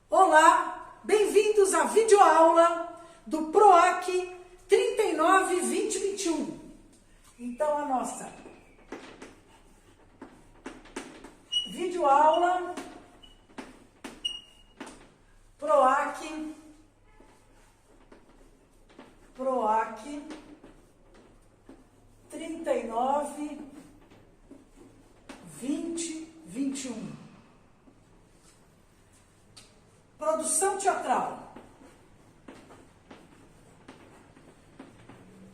Olá, bem-vindos à videoaula do PROAC 39-2021. Então, a nossa videoaula PROAC 39-2021. Produção teatral.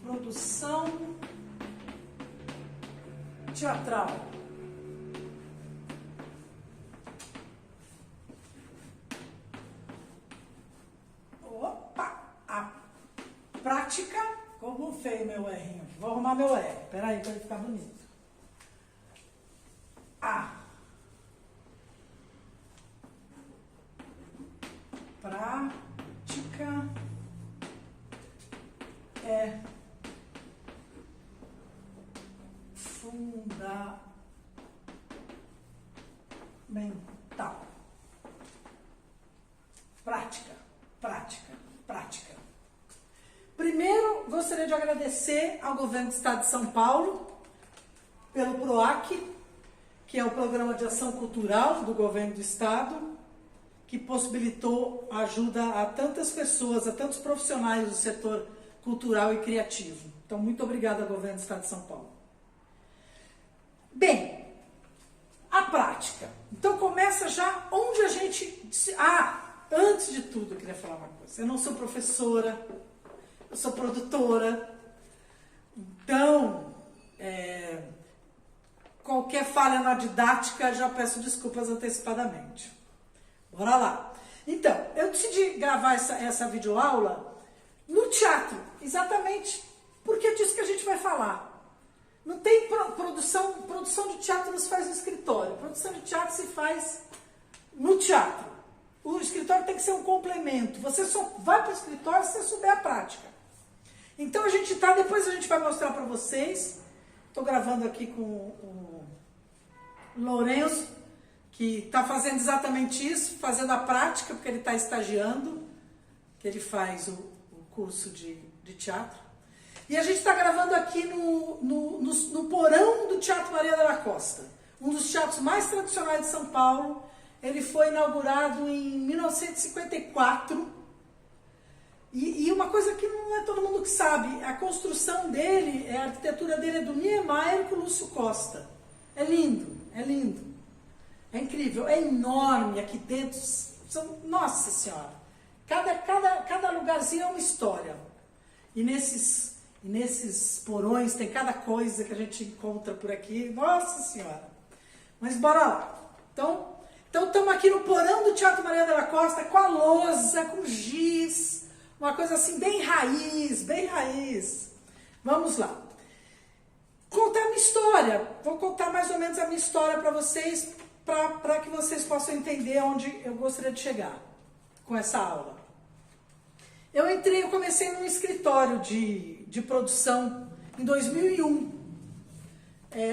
Produção teatral. Opa! A prática. Como feio meu R. Vou arrumar meu R. Peraí, para ele ficar bonito. A prática é fundamental. Prática. Primeiro, gostaria de agradecer ao Governo do Estado de São Paulo pelo PROAC, que é o Programa de Ação Cultural do Governo do Estado, que possibilitou ajuda a tantas pessoas, a tantos profissionais do setor cultural e criativo. Então, muito obrigada ao Governo do Estado de São Paulo. Bem, a prática. Então, começa já onde a gente... antes de tudo, eu queria falar uma coisa. Eu não sou professora, eu sou produtora. Então, qualquer falha na didática, já peço desculpas antecipadamente. Bora lá. Então, eu decidi gravar essa videoaula no teatro, exatamente porque é disso que a gente vai falar. Não tem produção de teatro não se faz no escritório, produção de teatro se faz no teatro. O escritório tem que ser um complemento, você só vai para o escritório se você souber a prática. Então depois a gente vai mostrar para vocês, estou gravando aqui com o Lourenço, que está fazendo exatamente isso, fazendo a prática, porque ele está estagiando, que ele faz o curso de teatro. E a gente está gravando aqui no porão do Teatro Maria da Costa, um dos teatros mais tradicionais de São Paulo. Ele foi inaugurado em 1954. E uma coisa que não é todo mundo que sabe, a construção dele, a arquitetura dele é do Niemeyer com Lúcio Costa. É lindo, é lindo. É incrível, é enorme aqui dentro. Nossa Senhora! Cada lugarzinho é uma história. E nesses porões tem cada coisa que a gente encontra por aqui. Nossa Senhora! Mas bora lá. Então estamos aqui no porão do Teatro Maria da Costa, com a lousa, com giz, uma coisa assim bem raiz, bem raiz. Vamos lá. Contar a minha história. Vou contar mais ou menos a minha história para vocês, para que vocês possam entender onde eu gostaria de chegar com essa aula. Eu comecei num escritório de produção em 2001.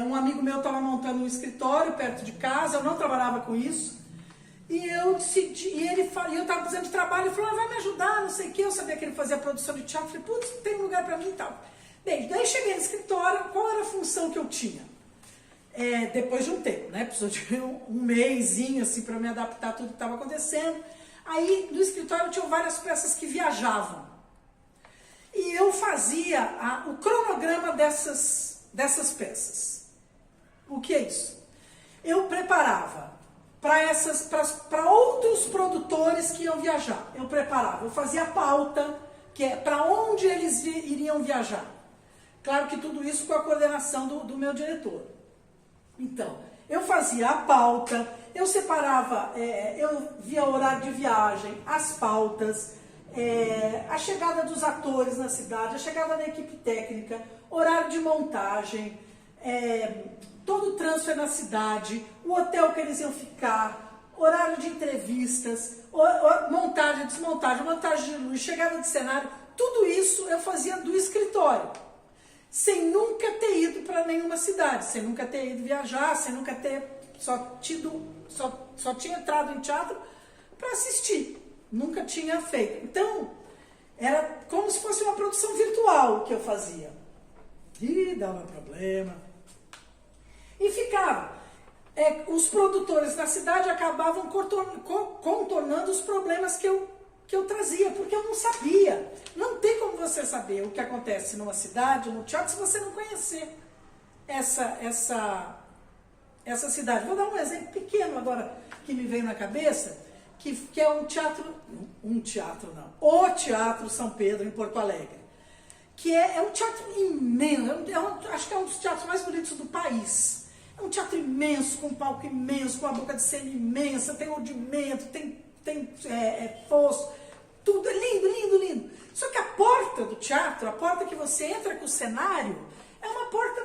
Um amigo meu estava montando um escritório perto de casa, eu não trabalhava com isso, e eu decidi, eu estava precisando de trabalho, ele falou, vai me ajudar, não sei o que, eu sabia que ele fazia produção de teatro, falei, putz, não tem lugar para mim e tal. Bem, daí cheguei no escritório, qual era a função que eu tinha? Depois de um tempo, né? Precisou de um mêsinho assim para me adaptar a tudo que estava acontecendo. Aí no escritório tinham várias peças que viajavam. E eu fazia o cronograma dessas peças. O que é isso? Eu preparava para outros produtores que iam viajar. Eu fazia a pauta, que é para onde eles iriam viajar. Claro que tudo isso com a coordenação do meu diretor. Então, eu fazia a pauta, eu separava, eu via o horário de viagem, as pautas, a chegada dos atores na cidade, a chegada da equipe técnica, horário de montagem, todo o transfer na cidade, o hotel que eles iam ficar, horário de entrevistas, montagem, desmontagem, montagem de luz, chegada de cenário, tudo isso eu fazia do escritório. Sem nunca ter ido para nenhuma cidade, sem nunca ter ido viajar, sem nunca ter só tinha entrado em teatro para assistir. Nunca tinha feito. Então, era como se fosse uma produção virtual que eu fazia. E dava problema. E ficava. Os produtores da cidade acabavam contornando os problemas que eu trazia, porque eu não sabia. Não tem como você saber o que acontece numa cidade, no teatro, se você não conhecer essa cidade. Vou dar um exemplo pequeno agora que me veio na cabeça, que é o Teatro São Pedro, em Porto Alegre. Que é um teatro imenso, acho que é um dos teatros mais bonitos do país. É um teatro imenso, com um palco imenso, com uma boca de cena imensa, tem ordimento, tem fosso, tudo é lindo, lindo, lindo. Só que a porta do teatro, a porta que você entra com o cenário, é uma porta,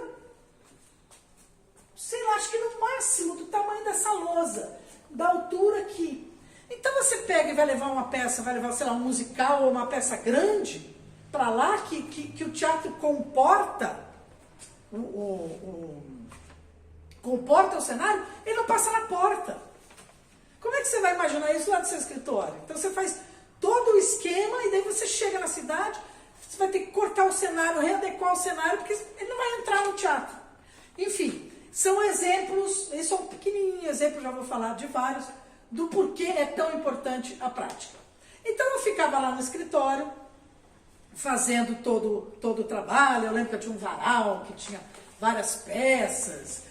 sei lá, acho que no máximo do tamanho dessa lousa, da altura aqui. Então você pega e vai levar uma peça, vai levar, sei lá, um musical ou uma peça grande para lá, que o teatro comporta comporta o cenário, ele não passa na porta. Como é que você vai imaginar isso lá do seu escritório? Então você faz todo o esquema e daí você chega na cidade, você vai ter que cortar o cenário, readequar o cenário, porque ele não vai entrar no teatro. Enfim, são exemplos, esse é um pequenininho exemplo, já vou falar de vários, do porquê é tão importante a prática. Então eu ficava lá no escritório, fazendo todo o trabalho. Eu lembro que eu tinha um varal que tinha várias peças,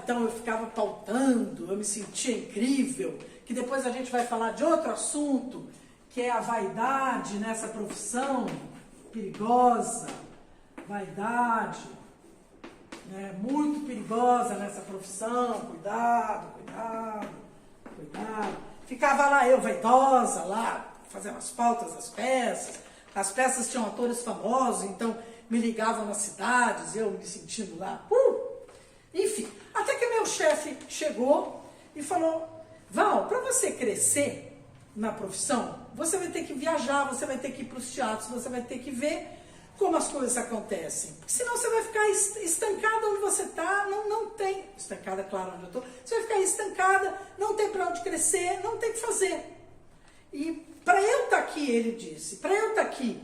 então eu ficava pautando, eu me sentia incrível, que depois a gente vai falar de outro assunto, que é a vaidade nessa profissão perigosa, vaidade, né, muito perigosa nessa profissão, cuidado. Ficava lá eu, vaidosa, lá, fazendo as pautas das peças. As peças tinham atores famosos, então me ligavam nas cidades, eu me sentindo lá. Enfim, até que meu chefe chegou e falou: Val, para você crescer na profissão, você vai ter que viajar, você vai ter que ir para os teatros, você vai ter que ver como as coisas acontecem. Porque senão você vai ficar estancada onde você está, não tem. Estancada, claro, onde eu estou. Você vai ficar estancada, não tem para onde crescer, não tem o que fazer. E para eu estar aqui, ele disse, para eu estar aqui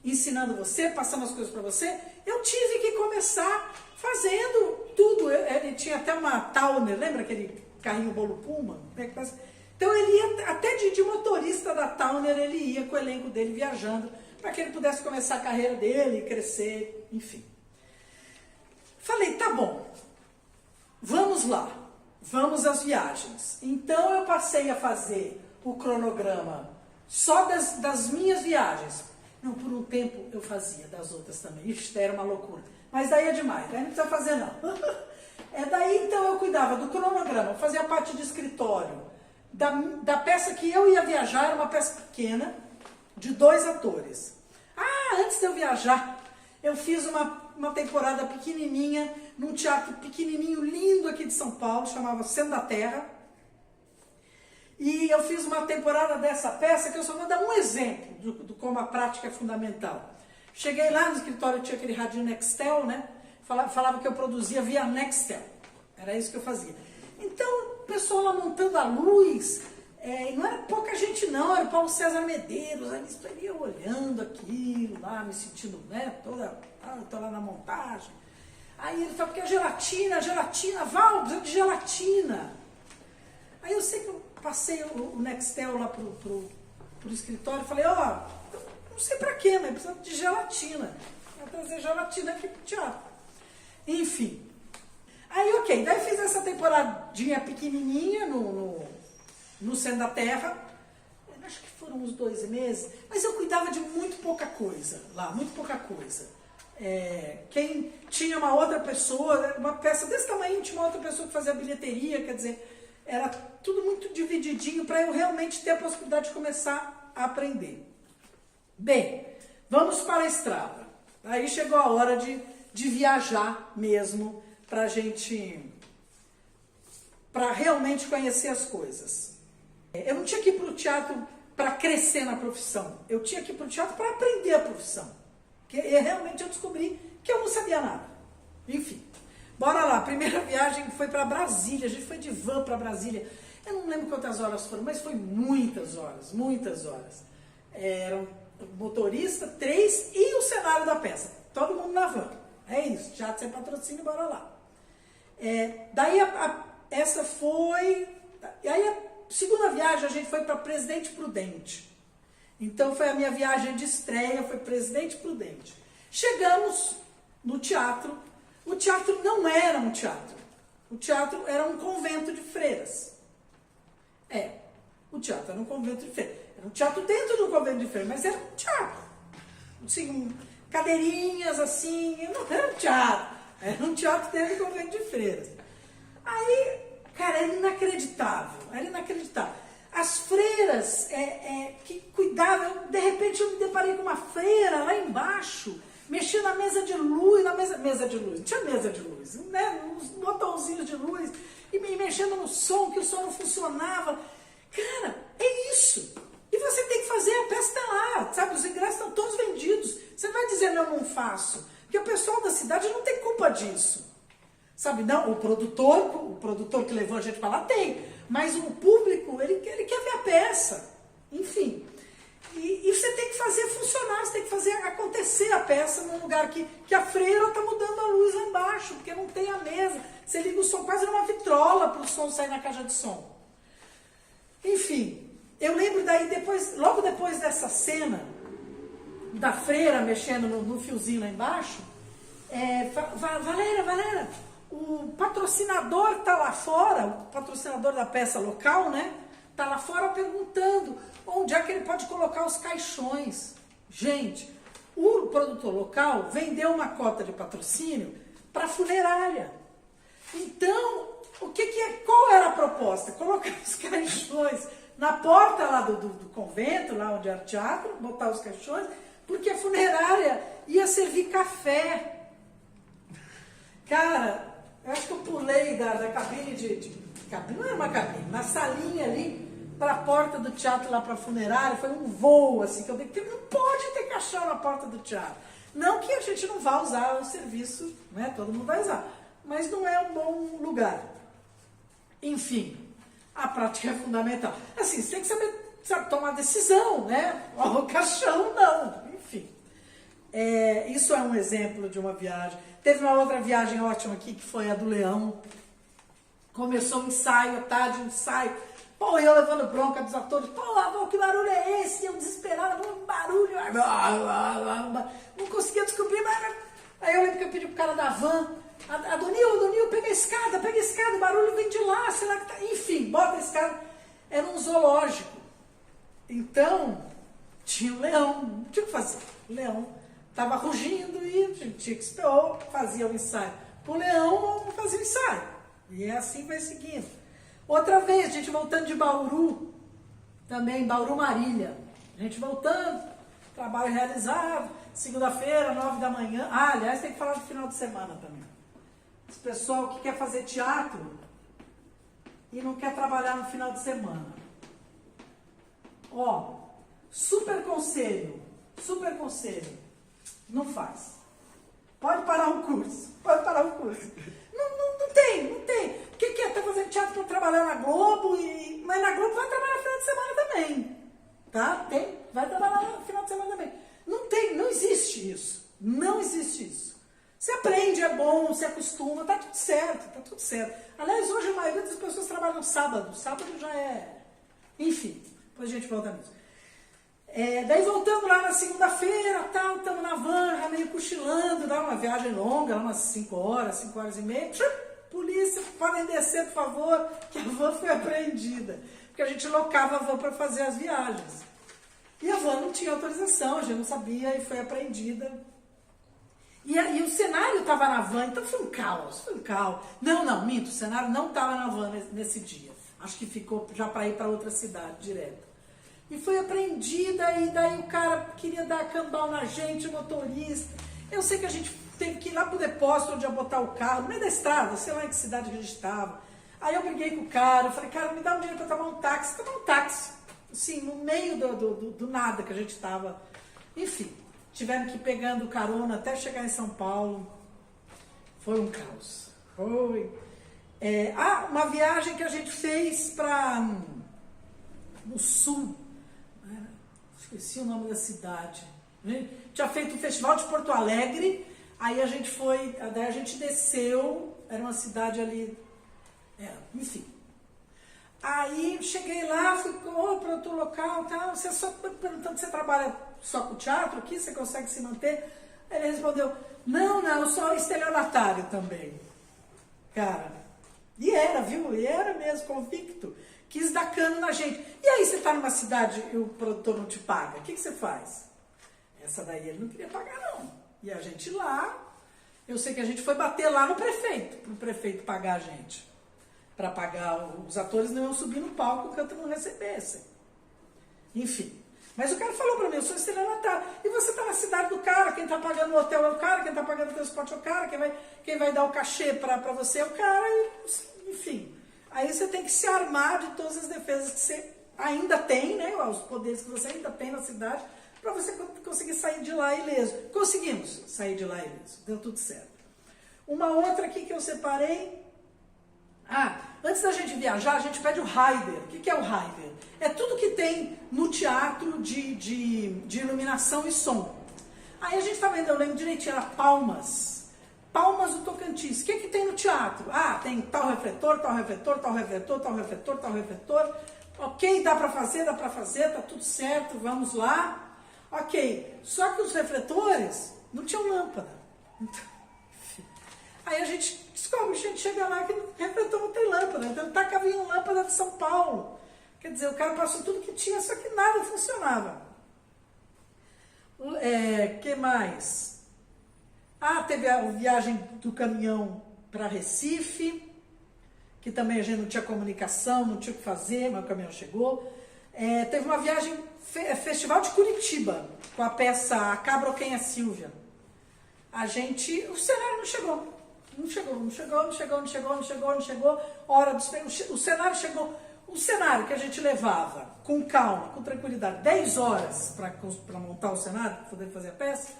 ensinando você, passando as coisas para você, eu tive que começar fazendo tudo. Ele tinha até uma Towner, lembra aquele carrinho bolo Puma? Então ele ia, até de motorista da Towner, ele ia com o elenco dele viajando, para que ele pudesse começar a carreira dele, crescer, enfim. Falei, tá bom, vamos lá, vamos às viagens. Então eu passei a fazer o cronograma só das minhas viagens. Não, por um tempo eu fazia das outras também. Ixi, era uma loucura. Mas daí é demais, daí não precisa fazer não. Daí então eu cuidava do cronograma, fazia parte de escritório. Da peça que eu ia viajar, era uma peça pequena, de 2 atores. Antes de eu viajar, eu fiz uma temporada pequenininha, num teatro pequenininho, lindo aqui de São Paulo, chamava Cena da Terra. E eu fiz uma temporada dessa peça, que eu só vou dar um exemplo de como a prática é fundamental. Cheguei lá no escritório, tinha aquele radinho Nextel, né? Falava que eu produzia via Nextel. Era isso que eu fazia. Então, o pessoal lá montando a luz, não era pouca gente não, era o Paulo César Medeiros, aí estaria olhando aquilo lá, me sentindo, né, eu tô lá na montagem. Aí ele falou, porque a gelatina, Val, precisa de gelatina. Aí eu sei que eu passei o Nextel lá pro escritório e falei, não sei pra quê, mas precisa de gelatina. Vou trazer gelatina aqui pro teatro. Enfim. Aí, ok, daí fiz essa temporadinha pequenininha no Cena da Terra. Acho que foram uns 2 meses, mas eu cuidava de muito pouca coisa lá, muito pouca coisa. Quem tinha uma outra pessoa, uma peça desse tamanho, tinha uma outra pessoa que fazia bilheteria, quer dizer, era tudo muito divididinho para eu realmente ter a possibilidade de começar a aprender. Bem, vamos para a estrada. Aí chegou a hora de viajar mesmo, para realmente conhecer as coisas. Eu não tinha que ir para o teatro para crescer na profissão, eu tinha que ir para o teatro para aprender a profissão. Porque realmente eu descobri que eu não sabia nada. Enfim, bora lá. A primeira viagem foi para Brasília, a gente foi de van para Brasília. Eu não lembro quantas horas foram, mas foi muitas horas, muitas horas. Eram o motorista, 3 e o cenário da peça. Todo mundo na van. É isso, teatro sem patrocínio, bora lá. Daí essa foi... E aí a segunda viagem a gente foi para Presidente Prudente. Então foi a minha viagem de estreia, foi Presidente Prudente. Chegamos no teatro. O teatro não era um teatro. O teatro era um convento de freiras. O teatro era um convento de freiras. Era um teatro dentro do convento de freiras, mas era um teatro. Assim, cadeirinhas assim, não era um teatro. Era um teatro dentro do convento de freiras. Aí, cara, era inacreditável. Era inacreditável. As freiras que cuidavam, de repente eu me deparei com uma freira lá embaixo, mexendo na mesa de luz, mesa de luz, não tinha mesa de luz, né? Uns botãozinhos de luz, e me mexendo no som, que o som não funcionava. Cara, é isso. E você tem que fazer, a peça está lá, sabe? Os ingressos estão todos vendidos. Você não vai dizer, não faço. Porque o pessoal da cidade não tem culpa disso. Sabe, não, o produtor que levou a gente para lá tem. Mas o público, ele quer ver a peça. Enfim. E você tem que fazer funcionar, você tem que fazer acontecer a peça num lugar que a freira está mudando a luz lá embaixo, porque não tem a mesa. Você liga o som quase numa vitrola para o som sair na caixa de som. Enfim, eu lembro daí, logo depois dessa cena, da freira mexendo no fiozinho lá embaixo, Valéria, o patrocinador está lá fora, o patrocinador da peça local, né? Está lá fora perguntando onde é que ele pode colocar os caixões. Gente, o produtor local vendeu uma cota de patrocínio para a funerária. Então, qual era a proposta? Colocar os caixões na porta lá do convento, lá onde era o teatro, botar os caixões, porque a funerária ia servir café. Cara, eu acho que eu pulei da cabine cabine, não era uma cabine, na salinha ali, para a porta do teatro lá para a funerária, foi um voo assim, que eu dei, porque não pode ter caixão na porta do teatro. Não que a gente não vá usar o serviço, né? Todo mundo vai usar, mas não é um bom lugar. Enfim, a prática é fundamental. Assim, você tem que saber tomar decisão, né? O caixão não, enfim. Isso é um exemplo de uma viagem. Teve uma outra viagem ótima aqui, que foi a do Leão. Começou o ensaio, à tarde, o ensaio. Pô, eu levando bronca dos atores. Pô, avô, que barulho é esse? Eu desesperada, um barulho. Não conseguia descobrir, mas... Aí eu lembro que eu pedi pro cara da van. Adonil, pega a escada, o barulho vem de lá, sei lá que tá... Enfim, bota a escada. Era um zoológico. Então, tinha um leão, não tinha o que fazer. O leão estava rugindo e a gente tinha que esperar, fazia o ensaio. O leão fazia o ensaio. E é assim vai seguindo. Outra vez, a gente voltando de Bauru, também, Bauru Marília. A gente voltando, trabalho realizado, segunda-feira, 9 da manhã. Aliás, tem que falar do final de semana também. Esse pessoal que quer fazer teatro e não quer trabalhar no final de semana. Ó, super conselho, não faz. Pode parar um curso, Não tem. O que é? Tá fazendo teatro para trabalhar na Globo, mas na Globo vai trabalhar no final de semana também. Tá? Vai trabalhar no final de semana também. Não existe isso. Não existe isso. Você aprende, é bom, se acostuma, tá tudo certo. Aliás, hoje a maioria das pessoas trabalham no sábado. Sábado já é... Enfim, depois a gente volta nisso. Daí voltando lá na segunda-feira, estamos na van, já meio cochilando, dá uma viagem longa, umas 5 horas e meia. Polícia, podem descer, por favor, que a van foi apreendida. Porque a gente locava a van para fazer as viagens. E a van não tinha autorização, a gente não sabia e foi apreendida. E o cenário estava na van, então foi um caos. Não, minto, o cenário não estava na van nesse dia. Acho que ficou já para ir para outra cidade direto. E foi apreendida, e daí o cara queria dar cambal na gente, o motorista. Eu sei que a gente teve que ir lá pro depósito onde ia botar o carro, no meio da estrada, sei lá em que cidade que a gente estava. Aí eu briguei com o cara, eu falei, cara, me dá um dinheiro para tomar um táxi. Tomar um táxi, assim, no meio do nada que a gente estava. Enfim, tivemos que ir pegando carona até chegar em São Paulo. Foi um caos. Uma viagem que a gente fez para no sul, né? Esqueci o nome da cidade. A gente tinha feito um festival de Porto Alegre, aí a gente foi, daí a gente desceu, era uma cidade ali, enfim. Aí cheguei lá, fui para outro local, tá? Você só perguntando se você trabalha só com teatro aqui, você consegue se manter? Aí ele respondeu, não, eu sou estelionatário também. Cara, e era, viu? E era mesmo, convicto. Quis dar cano na gente. E aí você está numa cidade e o produtor não te paga, o que você faz? Essa daí ele não queria pagar, não. E a gente lá, eu sei que a gente foi bater lá no prefeito, para o prefeito pagar a gente. Para pagar, os atores não iam subir no palco enquanto não recebessem. Enfim. Mas o cara falou para mim, eu sou estelionatário. E você está na cidade do cara, quem está pagando o hotel é o cara, quem está pagando o transporte é o cara, quem vai dar o cachê para você é o cara, enfim. Aí você tem que se armar de todas as defesas que você ainda tem, né? Os poderes que você ainda tem na cidade, para você conseguir sair de lá ileso. Conseguimos sair de lá ileso, deu tudo certo. Uma outra aqui que eu separei. Antes da gente viajar, a gente pede o rider. O que é o rider? É tudo que tem no teatro de iluminação e som. Aí a gente estava vendo, eu lembro direitinho, era Palmas do Tocantins. O que tem no teatro? Tem tal refletor, tal refletor, tal refletor, tal refletor, tal refletor. Ok, dá para fazer, tá tudo certo, vamos lá. Ok, só que os refletores não tinham lâmpada. Aí a gente descobre, a gente chega lá que o refletor não tem lâmpada. Então tacava em lâmpada de São Paulo. Quer dizer, o cara passou tudo que tinha, só que nada funcionava. Que mais? Teve a viagem do caminhão para Recife, que também a gente não tinha comunicação, não tinha o que fazer, mas o caminhão chegou. Teve uma viagem, Festival de Curitiba, com a peça A Cabra ou Quem é Silvia. O cenário não chegou. Não chegou. O cenário chegou. O cenário que a gente levava com calma, com tranquilidade, 10 horas para montar o cenário, para poder fazer a peça,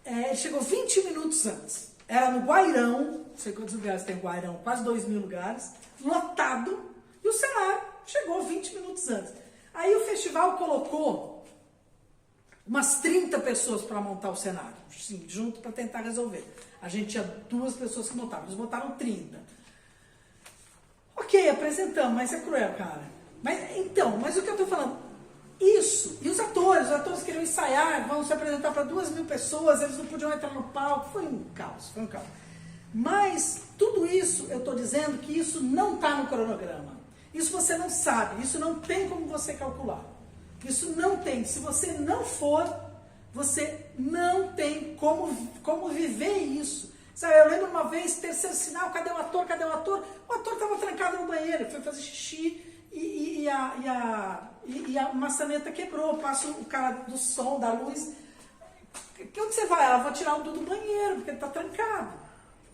ele chegou 20 minutos antes. Era no Guairão, não sei quantos lugares tem Guairão, quase 2.000 lugares, lotado, e o cenário chegou 20 minutos antes. Aí o festival colocou umas 30 pessoas para montar o cenário, sim, junto para tentar resolver. A gente tinha 2 pessoas que montavam, eles montaram 30. Ok, apresentamos, mas é cruel, cara. Mas o que eu estou falando? Isso, e os atores queriam ensaiar, vão se apresentar para 2.000 pessoas, eles não podiam entrar no palco, foi um caos. Mas tudo isso, eu estou dizendo que isso não está no cronograma. Isso você não sabe, isso não tem como você calcular. Isso não tem, se você não for, você não tem como viver isso. Sabe, eu lembro uma vez, terceiro sinal, cadê o ator? O ator estava trancado no banheiro, foi fazer xixi e a maçaneta quebrou, passa o cara do som, da luz. Onde você vai? Vou tirar o do banheiro, porque ele está trancado.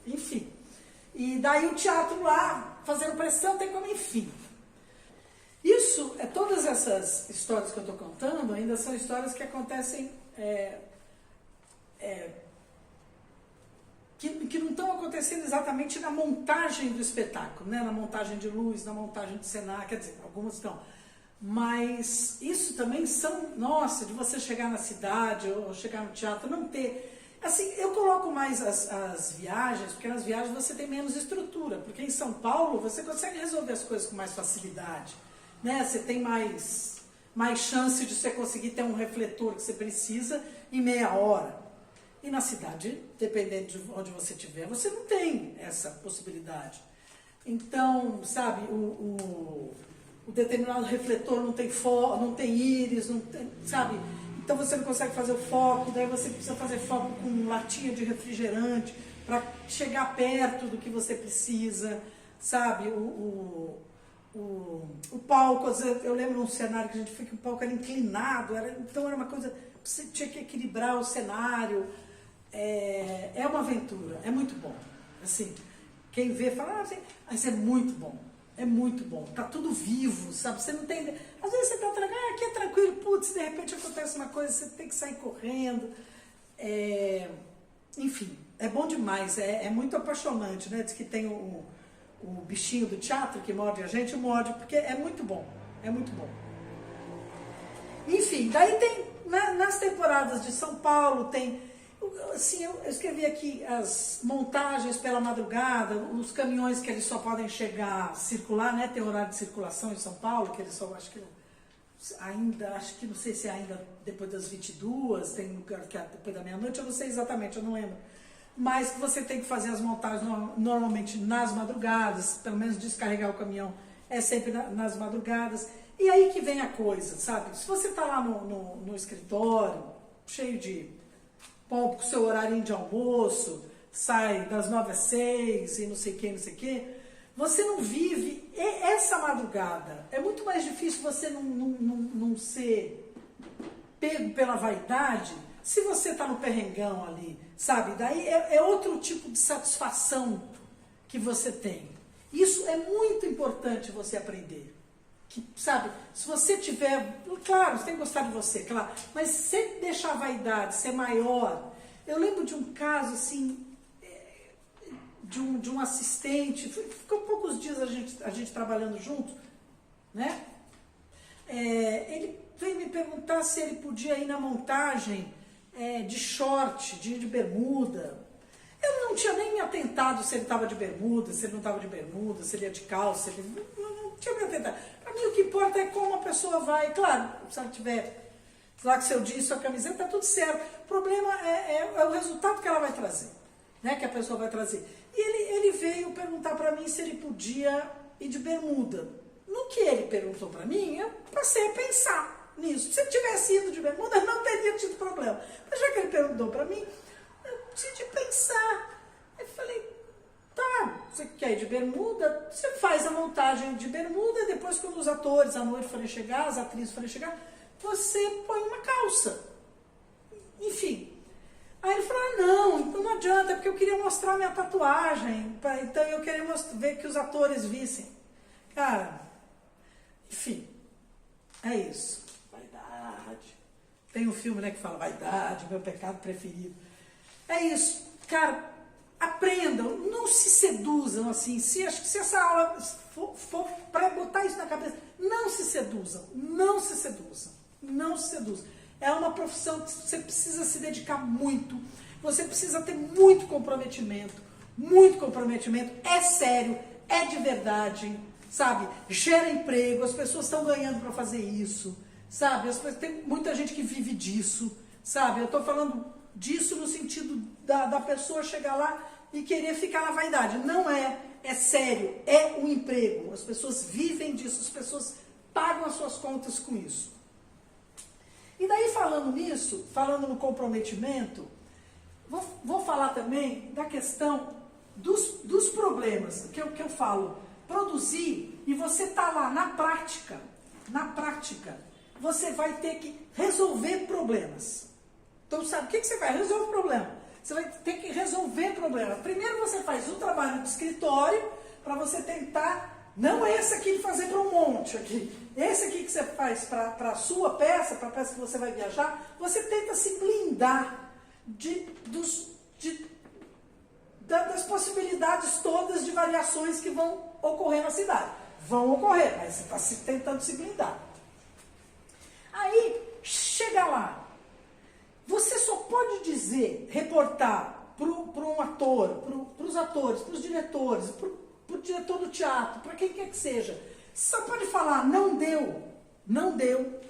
Enfim. E daí o teatro lá, fazendo pressão, tem como, enfim. Todas essas histórias que eu estou contando ainda são histórias que acontecem que não estão acontecendo exatamente na montagem do espetáculo, né? Na montagem de luz, na montagem de cenário, quer dizer, algumas estão. Mas isso também de você chegar na cidade ou chegar no teatro, não ter... Assim, eu coloco mais as viagens, porque nas viagens você tem menos estrutura, porque em São Paulo você consegue resolver as coisas com mais facilidade, né? Você tem mais chance de você conseguir ter um refletor que você precisa em meia hora. E na cidade, dependendo de onde você estiver, você não tem essa possibilidade. Então, sabe, o determinado refletor não tem íris, não tem, sabe? Então você não consegue fazer o foco, daí você precisa fazer foco com latinha de refrigerante para chegar perto do que você precisa, sabe? O palco, eu lembro de um cenário que a gente foi que o palco era inclinado, então era uma coisa, você tinha que equilibrar o cenário. É uma aventura, é muito bom. Assim, quem vê fala, mas é muito bom, tá tudo vivo, sabe? Você não tem. Às vezes você tá aqui é tranquilo, putz, de repente acontece uma coisa, você tem que sair correndo. Enfim, é bom demais, é muito apaixonante, né? Diz que tem o bichinho do teatro que morde a gente, morde, porque é muito bom, é muito bom. Enfim, daí tem, nas temporadas de São Paulo, tem, assim, eu escrevi aqui as montagens pela madrugada, os caminhões que eles só podem chegar, circular, né, tem horário de circulação em São Paulo, que eles só, acho que não sei se é ainda depois das 22, tem lugar que é depois da meia-noite, eu não sei exatamente, eu não lembro. Mas que você tem que fazer as montagens normalmente nas madrugadas, pelo menos descarregar o caminhão é sempre nas madrugadas. E aí que vem a coisa, sabe? Se você está lá no escritório, cheio de pompa, com o seu horário de almoço, sai das 9 às 6 e não sei o que, você não vive essa madrugada. É muito mais difícil você não ser pego pela vaidade se você está no perrengão ali, sabe? Daí é outro tipo de satisfação que você tem. Isso é muito importante você aprender. Que, sabe, se você tiver, claro, você tem que gostar de você, claro, mas se deixar a vaidade ser maior. Eu lembro de um caso, assim, de um assistente, ficou poucos dias a gente trabalhando junto, né? Ele veio me perguntar se ele podia ir na montagem de short, de bermuda. Eu não tinha nem me atentado se ele estava de bermuda, se ele não estava de bermuda, se ele ia de calça, se ele não tinha me atentado. Para mim o que importa é como a pessoa vai. Claro, se ela tiver lá com seu jeans, sua camiseta, tá tudo certo. O problema é o resultado que ela vai trazer, né? Que a pessoa vai trazer. E ele veio perguntar para mim se ele podia ir de bermuda. No que ele perguntou para mim, eu passei a pensar nisso. Se ele tivesse ido de bermuda, não teria tido problema. Mas já que ele perguntou para mim, eu decidi pensar. Eu falei, tá, você quer ir de bermuda? Você faz a montagem de bermuda, depois quando os atores à noite forem chegar, as atrizes forem chegar, você põe uma calça. Enfim. Aí ele falou, não, então não adianta, porque eu queria mostrar minha tatuagem, então eu queria ver que os atores vissem. Cara, enfim, é isso. Vaidade. Tem um filme, né, que fala vaidade, meu pecado preferido. É isso. Cara, aprendam, não se seduzam assim. Acho que se essa aula for para botar isso na cabeça, não se seduzam, não se seduzam, não se seduzam. É uma profissão que você precisa se dedicar muito, você precisa ter muito comprometimento, é sério, é de verdade, sabe? Gera emprego, as pessoas estão ganhando para fazer isso, sabe? Tem muita gente que vive disso, sabe? Eu estou falando disso no sentido da pessoa chegar lá e querer ficar na vaidade. Não é sério, é um emprego, as pessoas vivem disso, as pessoas pagam as suas contas com isso. E daí, falando nisso, falando no comprometimento, vou falar também da questão dos problemas, que eu falo, produzir, e você tá lá na prática, você vai ter que resolver problemas. Então, sabe, o que você vai? Resolver o problema. Você vai ter que resolver problema. Primeiro você faz um trabalho de escritório, para você tentar, não esse aqui de fazer para um monte aqui, esse aqui que você faz para a sua peça, para a peça que você vai viajar, você tenta se blindar das possibilidades todas de variações que vão ocorrer na cidade. Vão ocorrer, mas você está tentando se blindar. Aí, chega lá, você só pode dizer, reportar para um ator, para os atores, para os diretores, para o diretor do teatro, para quem quer que seja, só pode falar, não deu,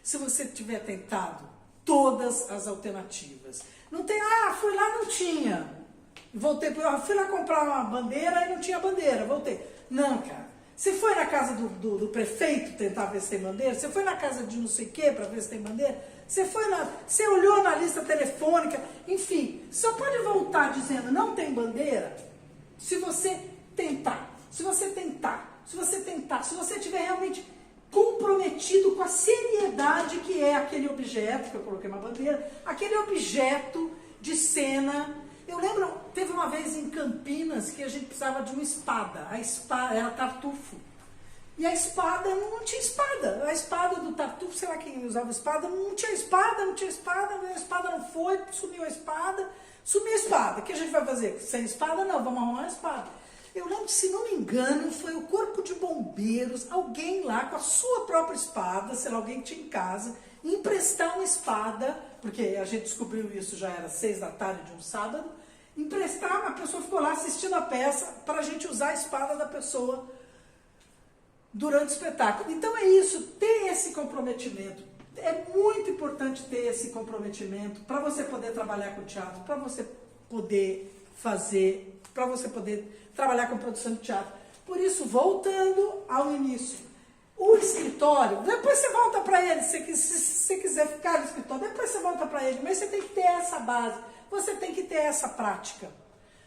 se você tiver tentado todas as alternativas. Não tem, fui lá, não tinha, voltei, fui lá comprar uma bandeira e não tinha bandeira, voltei. Não, cara, você foi na casa do prefeito tentar ver se tem bandeira, você foi na casa de não sei o que para ver se tem bandeira, você olhou na lista telefônica, enfim, só pode voltar dizendo não tem bandeira se você tentar, se você estiver realmente comprometido com a seriedade que é aquele objeto, que eu coloquei uma bandeira, aquele objeto de cena. Eu lembro, teve uma vez em Campinas que a gente precisava de uma espada, a espada era Tartufo, e a espada não tinha espada, a espada do Tartufo, sei lá quem usava espada, não tinha espada, a espada não foi, sumiu a espada, o que a gente vai fazer? Sem espada? Não, vamos arrumar a espada. Eu lembro se não me engano, foi o corpo de bombeiros, alguém lá com a sua própria espada, sei lá, alguém que tinha em casa, emprestar uma espada, porque a gente descobriu isso, já era 6 da tarde de um sábado, emprestar, a pessoa ficou lá assistindo a peça para a gente usar a espada da pessoa durante o espetáculo. Então é isso, ter esse comprometimento. É muito importante ter esse comprometimento para você poder trabalhar com teatro, para você poder fazer, para você poder trabalhar com produção de teatro. Por isso, voltando ao início, o escritório, depois você volta para ele, se você quiser ficar no escritório, depois você volta para ele, mas você tem que ter essa base, você tem que ter essa prática.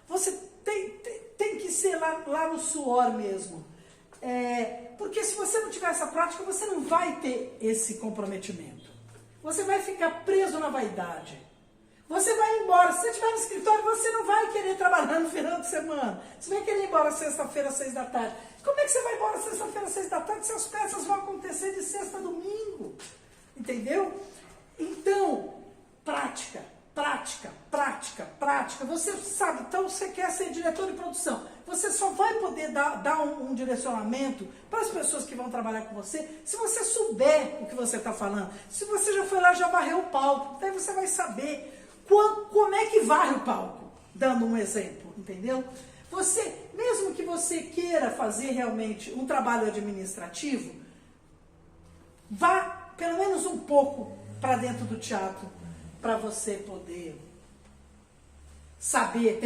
Você tem que ser lá no suor mesmo. Porque se você não tiver essa prática, você não vai ter esse comprometimento. Você vai ficar preso na vaidade. Você vai embora. Se você estiver no escritório, você não vai querer trabalhar no final de semana. Você vai querer ir embora sexta-feira, 6 da tarde. Como é que você vai embora sexta-feira, 6 da tarde, se as peças vão acontecer de sexta a domingo? Entendeu? Então, prática, prática, prática, prática. Você sabe, então você quer ser diretor de produção. Você só vai poder dar um direcionamento para as pessoas que vão trabalhar com você se você souber o que você está falando. Se você já foi lá, já varreu o palco, daí você vai saber como é que varre o palco, dando um exemplo, entendeu? Você, mesmo que você queira fazer realmente um trabalho administrativo, vá pelo menos um pouco para dentro do teatro, para você poder saber,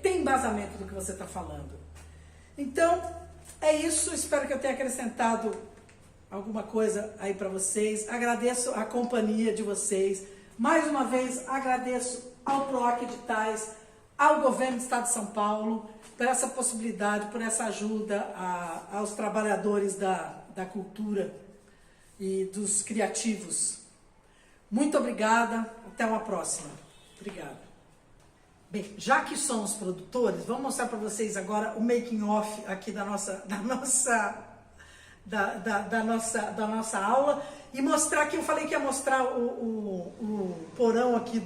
ter embasamento do que você está falando. Então, é isso. Espero que eu tenha acrescentado alguma coisa aí para vocês. Agradeço a companhia de vocês. Mais uma vez, agradeço ao PROAC Editais, ao Governo do Estado de São Paulo, por essa possibilidade, por essa ajuda aos trabalhadores da cultura e dos criativos. Muito obrigada. Até uma próxima. Obrigada. Bem, já que somos produtores, vamos mostrar para vocês agora o making off aqui da nossa aula e mostrar que eu falei que ia mostrar o porão aqui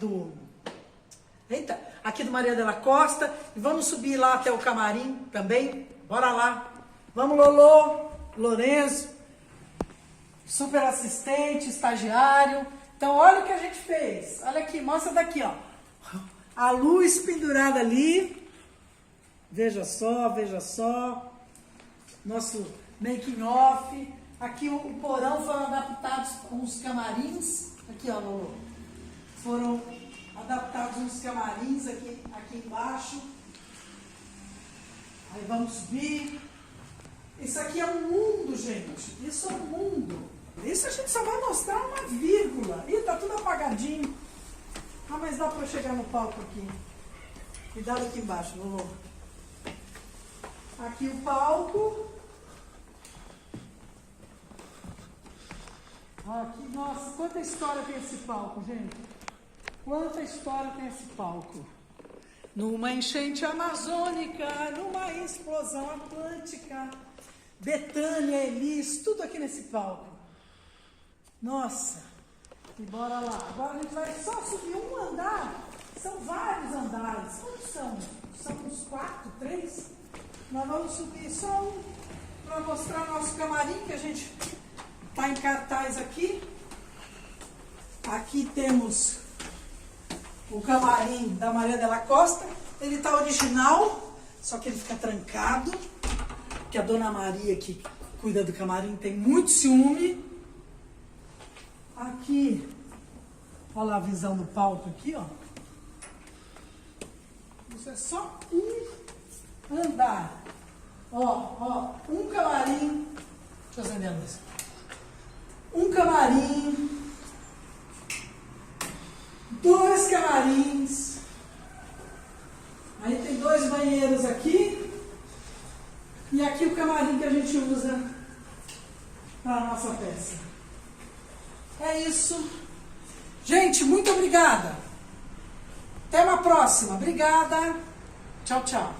aqui do Maria Della Costa, e vamos subir lá até o camarim também. Bora lá. Vamos, Lolo, Lourenço, super assistente, estagiário. Então, olha o que a gente fez. Olha aqui, mostra daqui, ó. A luz pendurada ali. Veja só, veja só. Nosso making off. Aqui o porão foram adaptados com os camarins. Aqui, ó, Lolo. Foram adaptados uns camarins aqui embaixo. Aí vamos subir. Isso aqui é um mundo, gente. Isso é um mundo. Isso a gente só vai mostrar uma vírgula. Ih, tá tudo apagadinho. Ah, mas dá pra chegar no palco aqui. Cuidado aqui embaixo, Lolo. Aqui o palco. Aqui, nossa, quanta história tem esse palco, gente. Quanta história tem esse palco. Numa enchente amazônica, numa explosão atlântica, Betânia, Elis, tudo aqui nesse palco. Nossa, e bora lá. Agora a gente vai só subir um andar. São vários andares. Quantos são? São uns 4, 3? Nós vamos subir só um para mostrar nosso camarim, que a gente está em cartaz aqui. Aqui temos o camarim da Maria Della Costa. Ele está original, só que ele fica trancado, porque a dona Maria, que cuida do camarim, tem muito ciúme. Aqui, olha lá a visão do palco aqui, ó. Isso é só um andar. Ó, um camarim. Deixa eu acender a luz. Um camarim. 2 camarins. Aí tem 2 banheiros aqui. E aqui o camarim que a gente usa para a nossa peça. É isso. Gente, muito obrigada. Até uma próxima. Obrigada. Tchau, tchau.